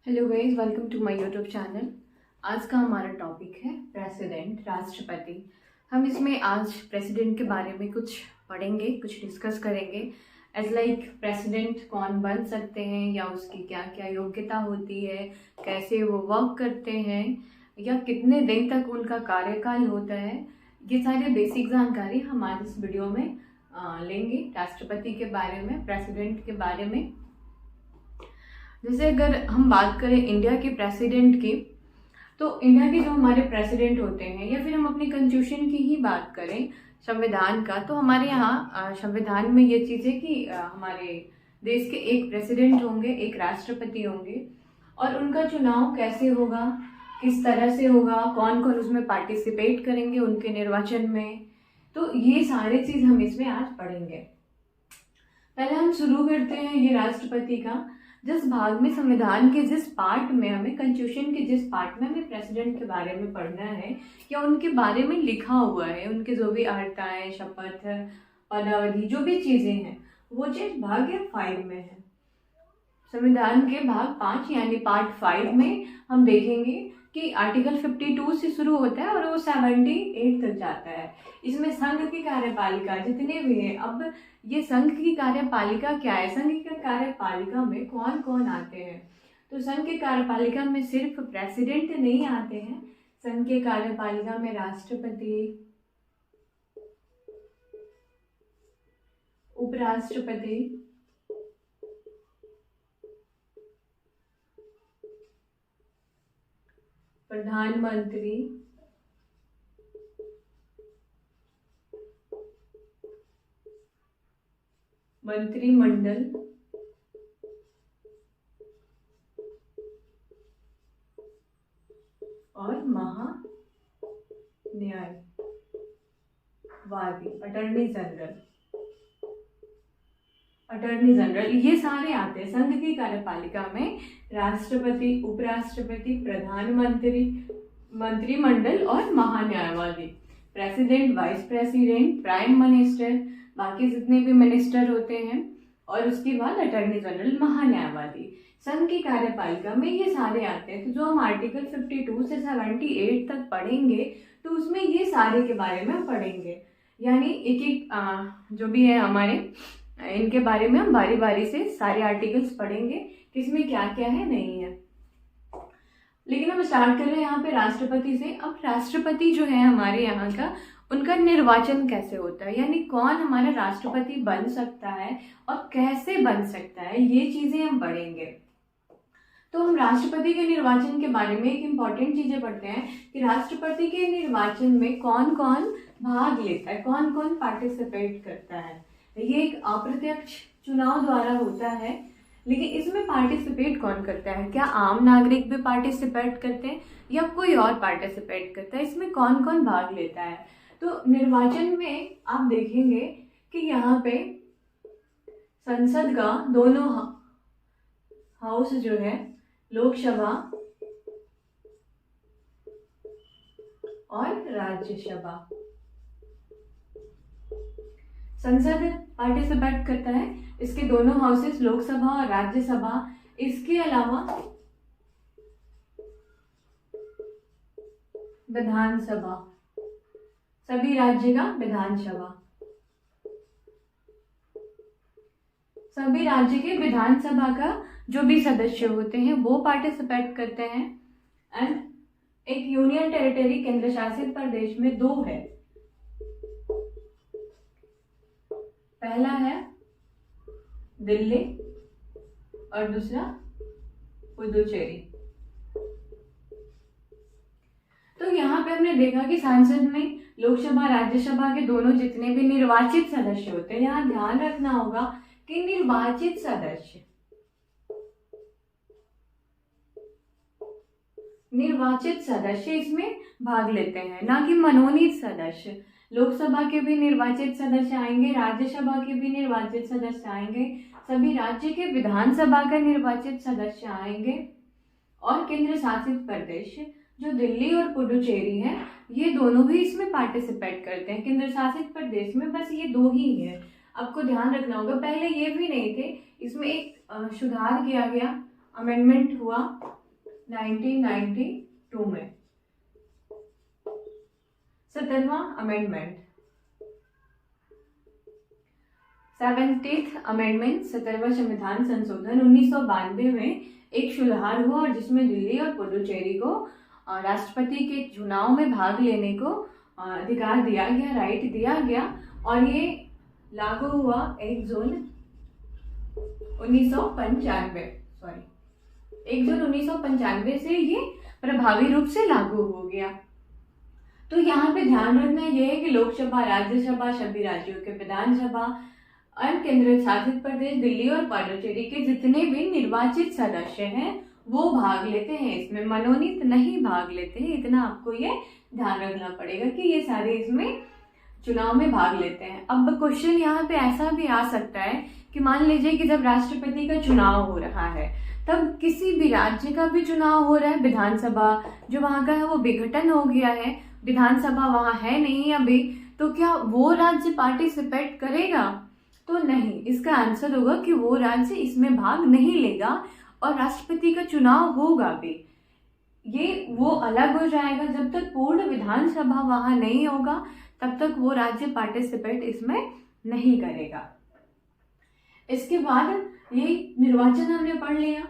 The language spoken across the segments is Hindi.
Hello guys, welcome to my YouTube channel. आज का हमारा टॉपिक है प्रेसिडेंट, राष्ट्रपति। हम इसमें आज प्रेसिडेंट के बारे में कुछ पढ़ेंगे, कुछ डिस्कस करेंगे। एज लाइक प्रेसिडेंट कौन बन सकते हैं या उसकी क्या क्या योग्यता होती है, कैसे वो वर्क करते हैं या कितने दिन तक उनका कार्यकाल होता है। ये सारे बेसिक जानकारी हम आज इस वीडियो में लेंगे। राष्ट्रपति के बारे में, प्रेसिडेंट के बारे में। जैसे अगर हम बात करें इंडिया के प्रेसिडेंट की, तो इंडिया के जो हमारे प्रेसिडेंट होते हैं, या फिर हम अपने कॉन्स्टिट्यूशन की ही बात करें, संविधान का, तो हमारे यहाँ संविधान में ये चीज़ है कि हमारे देश के एक प्रेसिडेंट होंगे, एक राष्ट्रपति होंगे, और उनका चुनाव कैसे होगा, किस तरह से होगा, कौन कौन उसमें पार्टिसिपेट करेंगे उनके निर्वाचन में, तो ये सारी चीज़ हम इसमें आज पढ़ेंगे। पहले हम शुरू करते हैं ये राष्ट्रपति का। जिस भाग में, संविधान के जिस पार्ट में हमें, कॉन्स्टिट्यूशन के जिस पार्ट में हमें प्रेसिडेंट के बारे में पढ़ना है या उनके बारे में लिखा हुआ है, उनके जो भी अर्हताएं, शपथ, पदावधि, जो भी चीजें हैं, वो चीज भाग 5 में है। संविधान के भाग 5 यानी पार्ट 5 में हम देखेंगे कि आर्टिकल 52 से शुरू होता है और वो 78 तक जाता है। इसमें संघ की कार्यपालिका जितने भी हैं, अब ये संघ की कार्यपालिका क्या है, संघ की कार्यपालिका में कौन कौन आते हैं, तो संघ की कार्यपालिका में सिर्फ प्रेसिडेंट नहीं आते हैं। संघ के कार्यपालिका में राष्ट्रपति, उपराष्ट्रपति, प्रधानमंत्री, मंत्रिमंडल, और महान्यायवादी, अटॉर्नी जनरल, ये सारे आते हैं संघ की कार्यपालिका में। राष्ट्रपति, उपराष्ट्रपति, प्रधानमंत्री, मंत्रिमंडल और महान्यायवादी, president, vice president, prime minister, बाकी जितने भी मिनिस्टर होते हैं, और उसके बाद अटॉर्नी जनरल, महान्यायवादी। संघ की कार्यपालिका में ये सारे आते हैं। तो जो हम आर्टिकल 52 से 78 तक पढ़ेंगे, तो उसमें ये सारे के बारे में हम पढ़ेंगे। यानी एक एक जो भी है हमारे, इनके बारे में हम बारी बारी से सारे आर्टिकल्स पढ़ेंगे कि इसमें क्या क्या है, नहीं है। लेकिन हम स्टार्ट कर रहे हैं यहाँ पे राष्ट्रपति से। अब राष्ट्रपति जो है हमारे यहाँ का, उनका निर्वाचन कैसे होता है, यानी कौन हमारा राष्ट्रपति बन सकता है और कैसे बन सकता है, ये चीजें हम पढ़ेंगे। तो हम राष्ट्रपति के निर्वाचन के बारे में एक इम्पॉर्टेंट चीजें पढ़ते हैं कि राष्ट्रपति के निर्वाचन में कौन कौन भाग लेता है, कौन कौन पार्टिसिपेट करता है। ये एक अप्रत्यक्ष चुनाव द्वारा होता है, लेकिन इसमें पार्टिसिपेट कौन करता है, क्या आम नागरिक भी पार्टिसिपेट करते हैं या कोई और पार्टिसिपेट करता है, इसमें कौन कौन भाग लेता है। तो निर्वाचन में आप देखेंगे कि यहाँ पे संसद का दोनों हाउस जो है, लोकसभा और राज्यसभा, संसद पार्टिसिपेट करता है, इसके दोनों हाउसेस, लोकसभा और राज्यसभा। इसके अलावा विधानसभा, सभी राज्य का विधानसभा, सभी राज्य के विधानसभा का जो भी सदस्य होते हैं वो पार्टिसिपेट करते हैं। एंड एक यूनियन टेरिटरी, केंद्र शासित प्रदेश में 2 है। पहला है दिल्ली और दूसरा पुदुचेरी। तो यहाँ पे हमने देखा कि संसद में लोकसभा, राज्यसभा के दोनों जितने भी निर्वाचित सदस्य होते हैं, यहाँ ध्यान रखना होगा कि निर्वाचित सदस्य इसमें भाग लेते हैं, ना कि मनोनीत सदस्य। लोकसभा के भी निर्वाचित सदस्य आएंगे, राज्यसभा के भी निर्वाचित सदस्य आएंगे, सभी राज्य के विधानसभा का निर्वाचित सदस्य आएंगे, और केंद्र शासित प्रदेश जो दिल्ली और पुडुचेरी है, ये दोनों भी इसमें पार्टिसिपेट करते हैं। केंद्र शासित प्रदेश में बस ये 2 ही है। आपको ध्यान रखना होगा, पहले ये भी नहीं थे, इसमें एक सुधार किया गया, अमेंडमेंट हुआ 1992 में 17वां अमेंडमेंट, 70th अमेंडमेंट, 17वां संविधान संशोधन 1992 में एक शुल्हार हुआ और जिसमें दिल्ली और पुडुचेरी को राष्ट्रपति के चुनाव में भाग लेने को अधिकार दिया गया, राइट दिया गया, और ये लागू हुआ 1 जून 1995, 1 जून 1995 से ये प्रभावी रूप से लागू हो गया। तो यहाँ पे ध्यान रखना ये है कि लोकसभा, राज्यसभा, सभी राज्यों के विधानसभा और केंद्र शासित प्रदेश दिल्ली और पुडुचेरी के जितने भी निर्वाचित सदस्य हैं वो भाग लेते हैं इसमें, मनोनीत नहीं भाग लेते हैं। इतना आपको ये ध्यान रखना पड़ेगा कि ये सारे इसमें चुनाव में भाग लेते हैं। अब क्वेश्चन यहाँ पे ऐसा भी आ सकता है कि मान लीजिए कि जब राष्ट्रपति का चुनाव हो रहा है तब किसी भी राज्य का भी चुनाव हो रहा है, विधानसभा जो वहाँ का है वो विघटन हो गया है, विधानसभा वहाँ है नहीं अभी, तो क्या वो राज्य पार्टिसिपेट करेगा? तो नहीं, इसका आंसर होगा कि वो राज्य इसमें भाग नहीं लेगा और राष्ट्रपति का चुनाव होगा भी, ये वो अलग हो जाएगा। जब तक पूर्ण विधानसभा वहाँ नहीं होगा तब तक वो राज्य पार्टिसिपेट इसमें नहीं करेगा। इसके बाद ये निर्वाचन हमने पढ़ लिया।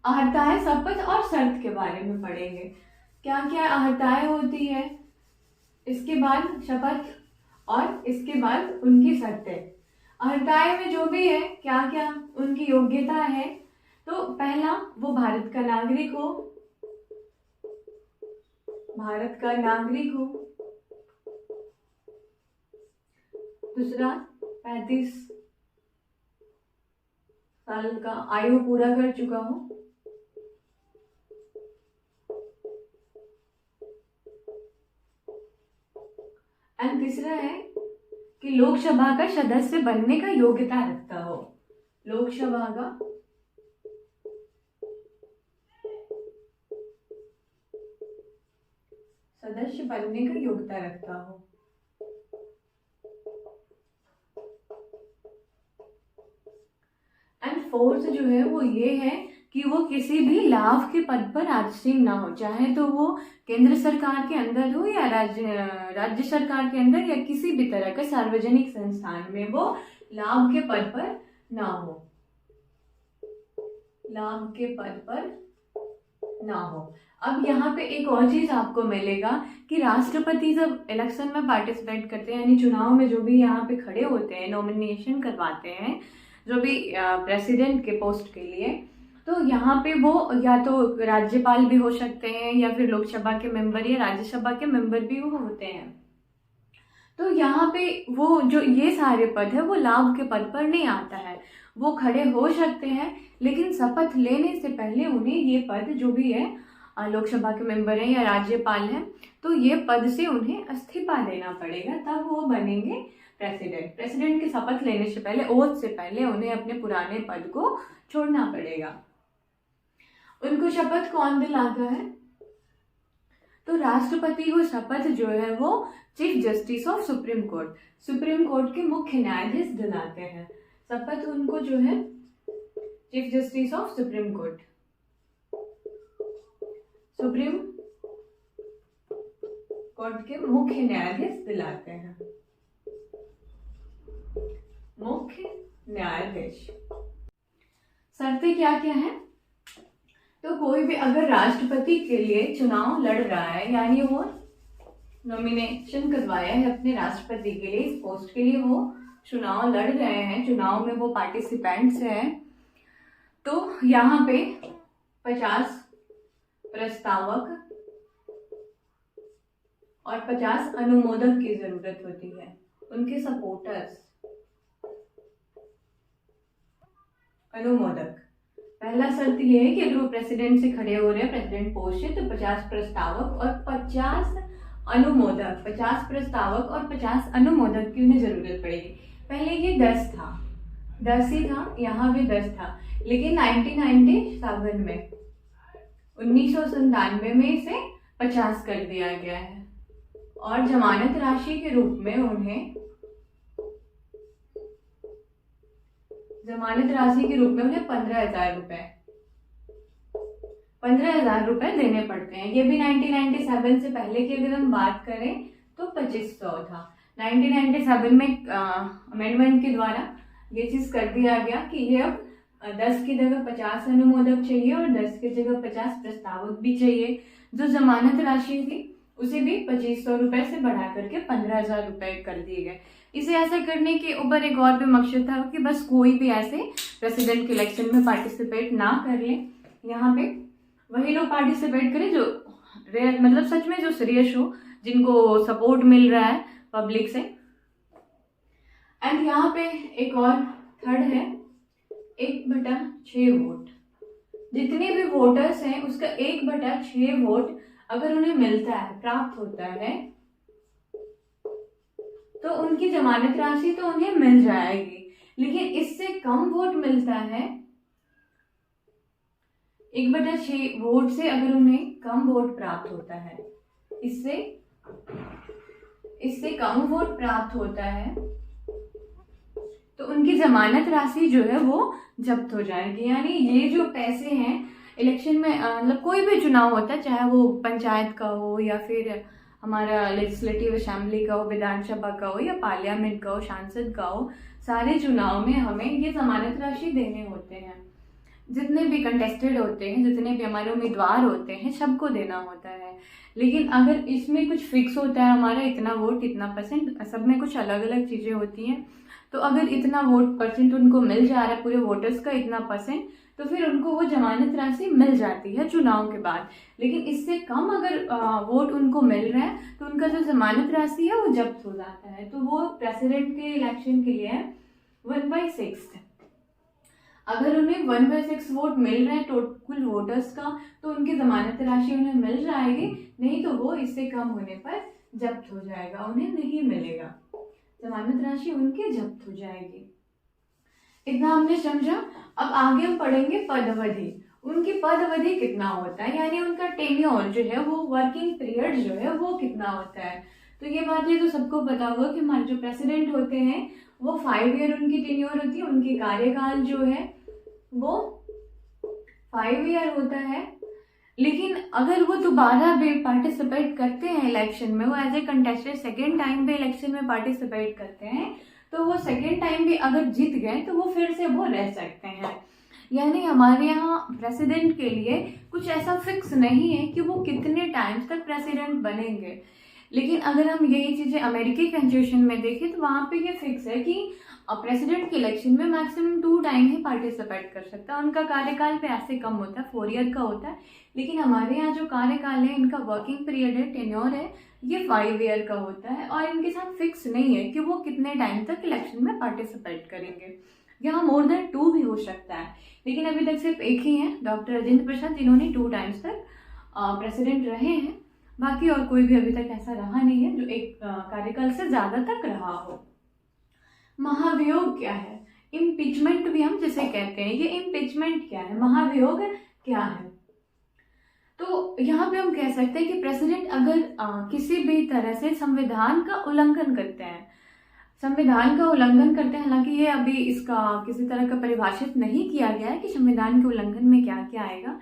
अर्हताएं, शपथ और शर्त के बारे में पढ़ेंगे, क्या क्या अर्हताएं होती है, इसके बाद शपथ और इसके बाद उनकी शर्तें। अर्हताएं में जो भी है क्या क्या उनकी योग्यता है, तो पहला वो भारत का नागरिक हो, भारत का नागरिक हो। दूसरा 35 साल का आयु पूरा कर चुका हो। एंड तीसरा है कि लोकसभा का सदस्य बनने का योग्यता रखता हो, लोकसभा का सदस्य बनने का योग्यता रखता हो। एंड फोर्थ जो है वो ये है कि वो किसी भी लाभ के पद पर आसीन ना हो, चाहे तो वो केंद्र सरकार के अंदर हो या राज्य सरकार के अंदर या किसी भी तरह के सार्वजनिक संस्थान में वो लाभ के पद पर ना हो, लाभ के पद पर ना हो। अब यहाँ पे एक और चीज आपको मिलेगा कि राष्ट्रपति जब इलेक्शन में पार्टिसिपेट करते हैं, यानी चुनाव में जो भी यहाँ पे खड़े होते हैं, नॉमिनेशन करवाते हैं जो भी प्रेसिडेंट के पोस्ट के लिए, तो यहाँ पे वो या तो राज्यपाल भी हो सकते हैं या फिर लोकसभा के मेंबर या राज्यसभा के मेंबर भी वो होते हैं। तो यहाँ पे वो जो ये सारे पद है वो लाभ के पद पर नहीं आता है, वो खड़े हो सकते हैं लेकिन शपथ लेने से पहले उन्हें ये पद जो भी है लोकसभा के मेंबर हैं या राज्यपाल हैं, तो ये पद से उन्हें इस्तीफा देना पड़ेगा, तब वो बनेंगे प्रेसिडेंट। प्रेसिडेंट की शपथ लेने से पहले, ओथ से पहले उन्हें अपने पुराने पद को छोड़ना पड़ेगा। उनको शपथ कौन दिलाता है? तो राष्ट्रपति को शपथ जो है वो chief justice of supreme court, supreme court के मुख्य न्यायाधीश दिलाते हैं। शपथ उनको जो है chief justice of supreme court, supreme court के मुख्य न्यायाधीश दिलाते हैं, मुख्य न्यायाधीश। शर्तें क्या क्या है? तो कोई भी अगर राष्ट्रपति के लिए चुनाव लड़ रहा है, यानी वो नॉमिनेशन करवाया है अपने राष्ट्रपति के लिए, इस पोस्ट के लिए वो चुनाव लड़ रहे हैं, चुनाव में वो पार्टिसिपेंट्स हैं, तो यहाँ पे 50 प्रस्तावक और 50 अनुमोदक की जरूरत होती है, उनके सपोर्टर्स, अनुमोदक। पहला शर्त ये है कि अगर वो प्रेसिडेंट से खड़े हो रहे हैं, प्रेसिडेंट पोस्ट से, तो 50 प्रस्तावक और 50 अनुमोदक, 50 प्रस्तावक और 50 अनुमोदक की उन्हें जरूरत पड़ेगी। पहले ये 10 था, 10 ही था, यहाँ भी 10 था, लेकिन 1997 में 1997 में इसे 50 कर दिया गया है और जमानत राशि के रूप में उन्हें, जमानत राशि के रूप में उन्हें 15,000 रुपए, 15,000 रुपए देने पड़ते हैं। ये भी 1997 से पहले की अगर हम बात करें तो 2500 था। 1997 में अमेंडमेंट के द्वारा ये चीज कर दिया गया कि ये अब 10 की जगह 50 अनुमोदक चाहिए और 10 की जगह 50 प्रस्तावक भी चाहिए। जो जमानत राशि थी उसे भी 2500 रुपए से बढ़ा करके 15,000 रुपए कर दिए गए। इसे ऐसा करने के ऊपर एक और भी मकसद था कि बस कोई भी ऐसे प्रेसिडेंट के इलेक्शन में पार्टिसिपेट ना कर ले। यहाँ पे वही लोग पार्टिसिपेट करें जो मतलब सच में जो सीरियस हो, जिनको सपोर्ट मिल रहा है पब्लिक से। एंड यहाँ पे एक और थर्ड है 1/6 वोट। जितने भी वोटर्स हैं उसका 1/6 वोट अगर उन्हें मिलता है, प्राप्त होता है, तो उनकी जमानत राशि तो उन्हें मिल जाएगी। लेकिन इससे कम वोट मिलता है, 1/6 वोट से अगर उन्हें कम वोट प्राप्त होता है, इससे कम वोट प्राप्त होता है, तो उनकी जमानत राशि जो है वो जब्त हो जाएगी। यानी ये जो पैसे हैं इलेक्शन में, मतलब कोई भी चुनाव होता है, चाहे वो पंचायत का हो या फिर हमारा लेजिस्लेटिव असेंबली का हो, विधानसभा का हो या पार्लियामेंट का हो, सांसद का हो, सारे चुनाव में हमें ये जमानत राशि देने होते हैं। जितने भी कंटेस्टेड होते हैं, जितने भी हमारे उम्मीदवार होते हैं, सबको देना होता है। लेकिन अगर इसमें कुछ फिक्स होता है हमारा इतना वोट इतना परसेंट, सब में कुछ अलग अलग चीज़ें होती हैं, तो अगर इतना वोट परसेंट उनको मिल जा रहा है, पूरे वोटर्स का इतना परसेंट, तो फिर उनको वो जमानत राशि मिल जाती है चुनाव के बाद। लेकिन इससे कम अगर वोट उनको मिल रहा है तो उनका जो जमानत राशि है वो जब्त हो जाता है। तो वो प्रेसिडेंट के इलेक्शन के लिए 1/6। अगर उन्हें 1/6 वोट मिल रहे हैं टोटल वोटर्स का, तो उनकी जमानत राशि उन्हें मिल जाएगी, नहीं तो वो इससे कम होने पर जब्त हो जाएगा, उन्हें नहीं मिलेगा, जमानत राशि उनकी जब्त हो जाएगी। इतना हमने समझा। अब आगे हम पढ़ेंगे पद अवधि। उनकी पद अवधि कितना होता है, यानी उनका टेन्योर जो है, वो वर्किंग पीरियड जो है वो कितना होता है। तो ये बातें तो सबको पता होगा कि हमारे जो प्रेसिडेंट होते हैं वो 5 ईयर उनकी टेन्योर होती है, उनकी कार्यकाल जो है वो 5 ईयर होता है। लेकिन अगर वो दोबारा भी पार्टिसिपेट करते हैं इलेक्शन में, वो as a contested second time भी इलेक्शन में पार्टिसिपेट करते हैं, तो वो सेकेंड टाइम भी अगर जीत गए तो वो फिर से वो रह सकते हैं। यानी हमारे यहाँ प्रेसिडेंट के लिए कुछ ऐसा फिक्स नहीं है कि वो कितने टाइम्स तक प्रेसिडेंट बनेंगे। लेकिन अगर हम यही चीज़ें अमेरिकी कॉन्स्टिट्यूशन में देखें तो वहाँ पे ये फिक्स है कि प्रेसिडेंट के इलेक्शन में मैक्सिमम 2 टाइम ही पार्टिसिपेट कर सकता है। उनका कार्यकाल भी ऐसे कम होता है, 4 ईयर का होता है। लेकिन हमारे यहाँ जो कार्यकाल है, इनका वर्किंग पीरियड है, टेन्योर है, ये 5 ईयर का होता है। और इनके साथ फिक्स नहीं है कि वो कितने टाइम तक इलेक्शन में पार्टिसिपेट करेंगे। यहाँ मोर देन 2 भी हो सकता है, लेकिन अभी तक सिर्फ एक ही है, डॉक्टर राजेंद्र प्रसाद, जिन्होंने 2 टाइम्स तक प्रेसिडेंट रहे हैं। बाकी और कोई भी अभी तक ऐसा रहा नहीं है जो एक कार्यकाल से ज़्यादा तक रहा हो। महाभियोग क्या है, इम्पीचमेंट भी हम जिसे कहते हैं, ये इम्पीचमेंट क्या है, महाभियोग क्या है। तो यहाँ पे हम कह सकते हैं कि प्रेसिडेंट अगर किसी भी तरह से संविधान का उल्लंघन करते हैं, हालांकि ये अभी इसका किसी तरह का परिभाषित नहीं किया गया है कि संविधान के उल्लंघन में क्या क्या आएगा,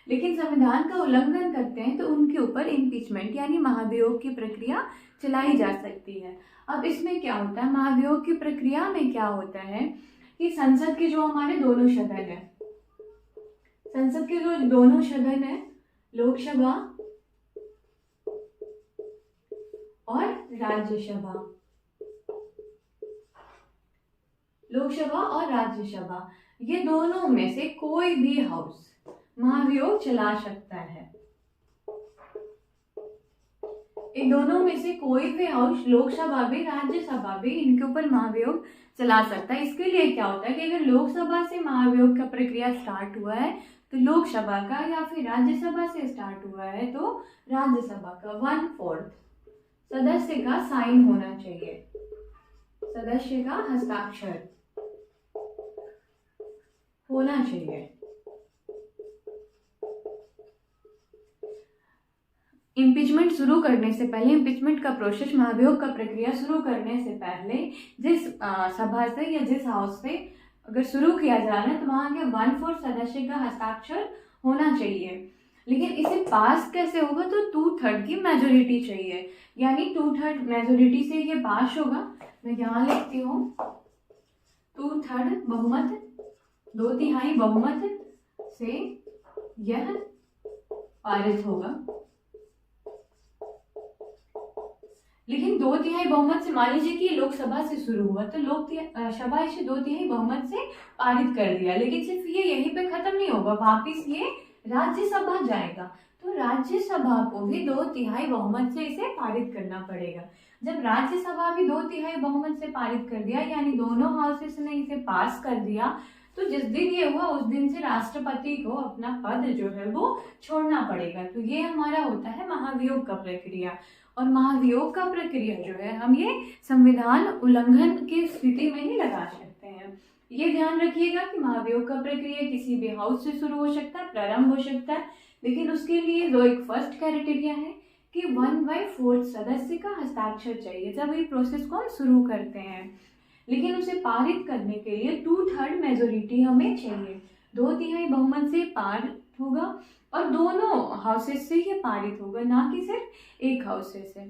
लेकिन संविधान का उल्लंघन करते हैं तो उनके ऊपर इम्पीचमेंट यानी महाभियोग की प्रक्रिया चलाई जा सकती है। अब इसमें क्या होता है, महाभियोग की प्रक्रिया में क्या होता है कि संसद के जो हमारे दोनों सदन है, लोकसभा और राज्यसभा, ये दोनों में से कोई भी हाउस महाभियोग चला सकता है। इन दोनों में से कोई भी हाउस, लोकसभा भी राज्यसभा भी, इनके ऊपर महाभियोग चला सकता है। इसके लिए क्या होता है कि अगर लोकसभा से महाभियोग का प्रक्रिया स्टार्ट हुआ है तो लोकसभा का, या फिर राज्यसभा से स्टार्ट हुआ है तो राज्यसभा का 1/4 सदस्य का साइन होना चाहिए, सदस्य का हस्ताक्षर होना चाहिए। इम्पीचमेंट शुरू करने से पहले, इम्पीचमेंट का प्रोसेस, महाभियोग का प्रक्रिया शुरू करने से पहले जिस सभा से या जिस हाउस से अगर शुरू किया जा रहा है तो वहाँ के 1/4 सदस्य का हस्ताक्षर होना चाहिए। लेकिन इसे पास कैसे होगा, तो 2/3 की मेजोरिटी चाहिए, यानी 2/3 मेजोरिटी से ये पास होगा। मैं यहाँ लिखती हूँ 2/3 बहुमत, 2/3 बहुमत से यह पारित होगा। लेकिन 2/3 बहुमत से, मान लीजिए कि लोकसभा से शुरू हुआ तो लोकसभा इसे 2/3 बहुमत से पारित कर दिया, लेकिन सिर्फ ये यहीं पे खत्म नहीं होगा, वापिस ये राज्यसभा जाएगा, तो राज्यसभा को भी 2/3 बहुमत से इसे पारित करना पड़ेगा। जब राज्यसभा भी 2/3 बहुमत से पारित कर दिया, यानी दोनों हाउसेस ने इसे पास कर दिया, तो जिस दिन ये हुआ उस दिन से राष्ट्रपति को अपना पद जो है वो छोड़ना पड़ेगा। तो ये हमारा होता है महाभियोग का प्रक्रिया। और महाभियोग का प्रक्रिया जो है हम ये संविधान उल्लंघन की स्थिति में ही लगा सकते हैं। ये ध्यान रखिएगा कि महाभियोग का प्रक्रिया किसी भी हाउस से शुरू हो सकता है, प्रारंभ हो सकता है, लेकिन उसके लिए जो एक फर्स्ट क्राइटेरिया है कि 1/4 सदस्य का हस्ताक्षर चाहिए जब ये प्रोसेस को हम शुरू करते हैं। लेकिन उसे पारित करने के लिए 2/3 मेजोरिटी हमें चाहिए, 2/3 बहुमत से पारित होगा और दोनों हाउसेस से ये पारित होगा, ना कि सिर्फ एक हाउसेस से।